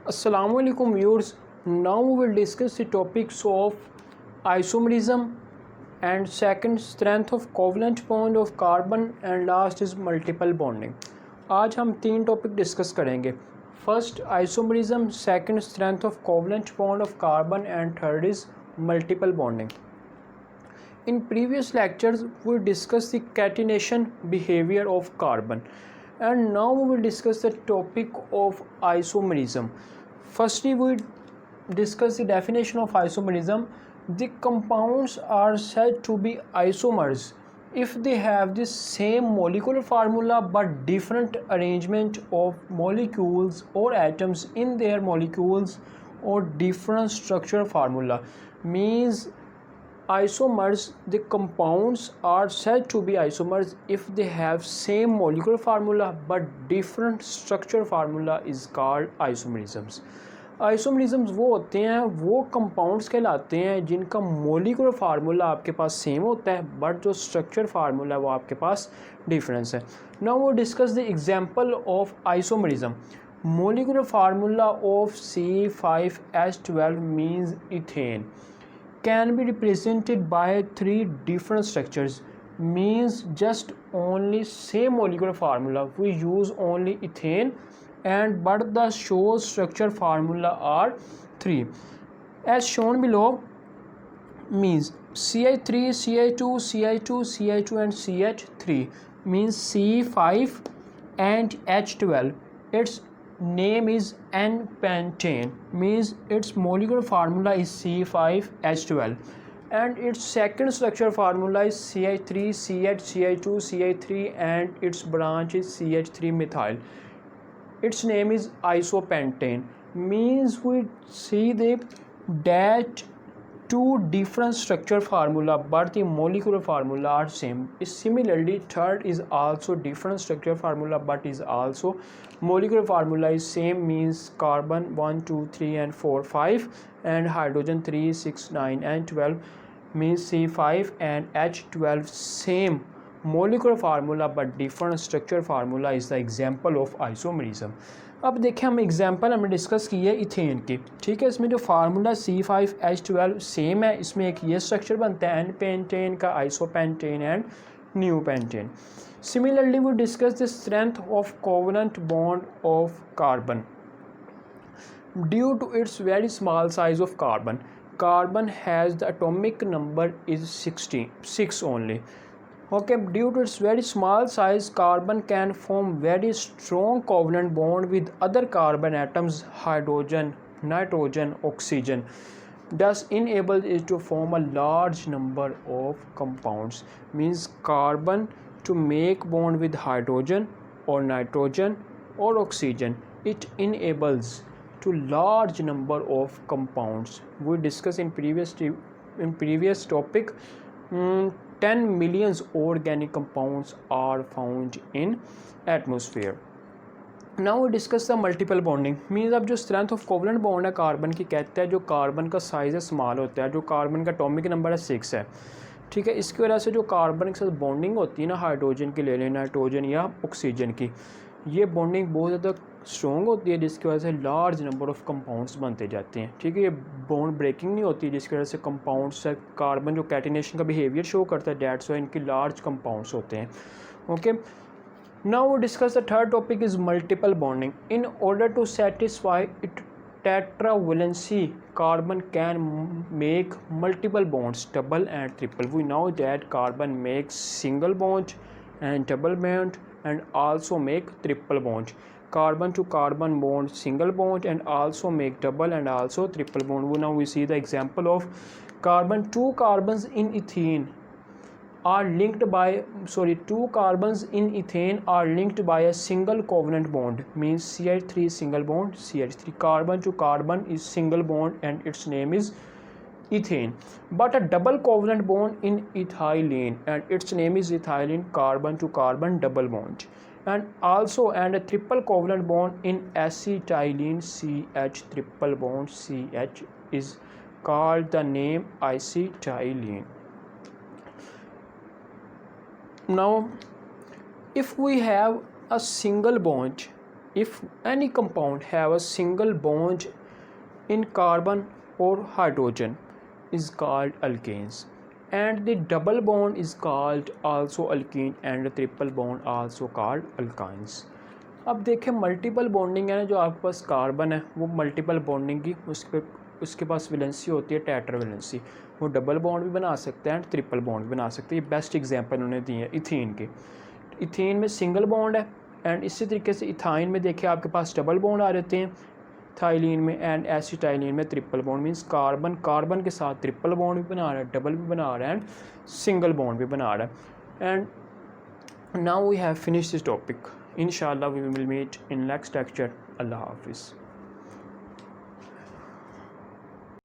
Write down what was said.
Assalamu alaikum viewers. Now we will discuss the topics of isomerism and second strength of covalent bond of carbon and last is multiple bonding. आज हम तीन topic discuss करेंगे. First isomerism, second strength of covalent bond of carbon and third is multiple bonding. In previous lectures we discussed the catenation behavior of carbon and now we will discuss the topic of isomerism. Firstly, we discuss the definition of isomerism. The compounds are said to be isomers if they have the same molecular formula but different arrangement of molecules or atoms in their molecules or different structure formula. Means isomers, the compounds are said to be isomers if they have same molecular formula but different structure formula is called isomerisms. आइसोमरिज्म्स वो होते हैं, वो compounds कहलाते हैं जिनका molecular formula आपके पास same होता है बट जो स्ट्रक्चर फार्मूला है वो आपके पास डिफरेंस है. नाउ वो discuss the example of isomerism. Molecular formula of C5H12 means ethane can be represented by three different structures. Means just only same molecular formula, we use only ethane and but the show structure formula are three as shown below. Means CH3 CH2 CH2 CH2 and CH3 means C5 and H12. Its name is N-pentane, means its molecular formula is C5H12 and its second structure formula is CH3 CH CH2 CH3 and its branch is CH3 methyl. Its name is isopentane. Means we see that two different structure formula but the molecular formula are same. Similarly, third is also different structure formula but is also molecular formula is same. Means carbon 1 2 3 and 4 5 and hydrogen 3 6 9 and 12 means C5 and H12 same molecular formula but different structure formula is the example of isomerism. अब देखें हम example हमने discuss की है ethane की. ठीक है, इसमें जो फार्मूला C5H12 सेम है, इसमें एक ये स्ट्रक्चर बनता है N-पेंटेन का, isopentane and neopentane. Similarly we discuss the strength of covalent bond of carbon. Due to its very small size of carbon, carbon has the atomic number is 6 only. Okay, due to its very small size, carbon can form very strong covalent bond with other carbon atoms, hydrogen, nitrogen, oxygen, thus enable it to form a large number of compounds. Means carbon to make bond with hydrogen or nitrogen or oxygen, it enables to large number of compounds. We discussed in previous topic. 10 million organic compounds are found in atmosphere. Now we discuss the multiple bonding. Means अब जो strength of covalent bond है carbon की, कहते हैं जो carbon का size है small होता है, जो कार्बन का एटॉमिक नंबर है 6 है. ठीक है, इसकी वजह से जो कार्बन के साथ बॉन्डिंग होती है ना, हाइड्रोजन की ले लें, नाइट्रोजन या ऑक्सीजन की, ये बॉन्डिंग बहुत ज़्यादा स्ट्रॉन्ग होती है जिसकी वजह से लार्ज नंबर ऑफ कंपाउंड्स बनते जाते हैं. ठीक है, ये बॉन्ड ब्रेकिंग नहीं होती जिसकी वजह से कंपाउंड्स से कार्बन जो कैटिनेशन का बिहेवियर शो करता है, डेट्स वाई इनकी लार्ज कंपाउंड्स होते हैं. Okay, now we discuss the third topic is multiple bonding. In order to satisfy it tetravalency, carbon can make multiple bonds, double and triple. We know that carbon makes single bond and double bond and also make triple bond. Carbon to carbon bond, single bond and also make double and also triple bond. Now we see the example of carbon. Two carbons in ethane are linked by two carbons in ethane are linked by a single covalent bond. Means CH3 single bond, CH3. Carbon to carbon is single bond and its name is ethane. But a double covalent bond in ethylene and its name is ethylene. Carbon to carbon double bond. And also a triple covalent bond in acetylene, CH triple bond CH is called the name acetylene. Now if we have a single bond if any compound have a single bond in carbon or hydrogen is called alkanes, and the double bond is called also alkene, and the triple bond also called alkynes. अब देखें multiple bonding है ना, जो आपके पास carbon है वो multiple bonding की उसके पास वैलेंसी होती है टेट्रा वैलेंसी, वो डबल बॉन्ड भी बना सकते हैं एंड ट्रिपल बॉन्ड भी बना सकते हैं। ये बेस्ट एग्जांपल उन्होंने दिए हैं इथीन के। इथीन में सिंगल बॉन्ड है एंड इसी तरीके से इथाइन में देखिए आपके पास डबल बॉन्ड आ जाते हैं, थाइलिन में एंड एसिटाइलिन में ट्रिपल बॉन्ड, मीन्स कार्बन के साथ ट्रिपल बॉन्ड भी बना रहा है, डबल भी बना रहा है एंड सिंगल बॉन्ड भी बना रहा है। And now we have finished this topic. Inshallah we will meet in next lecture. Allah Hafiz.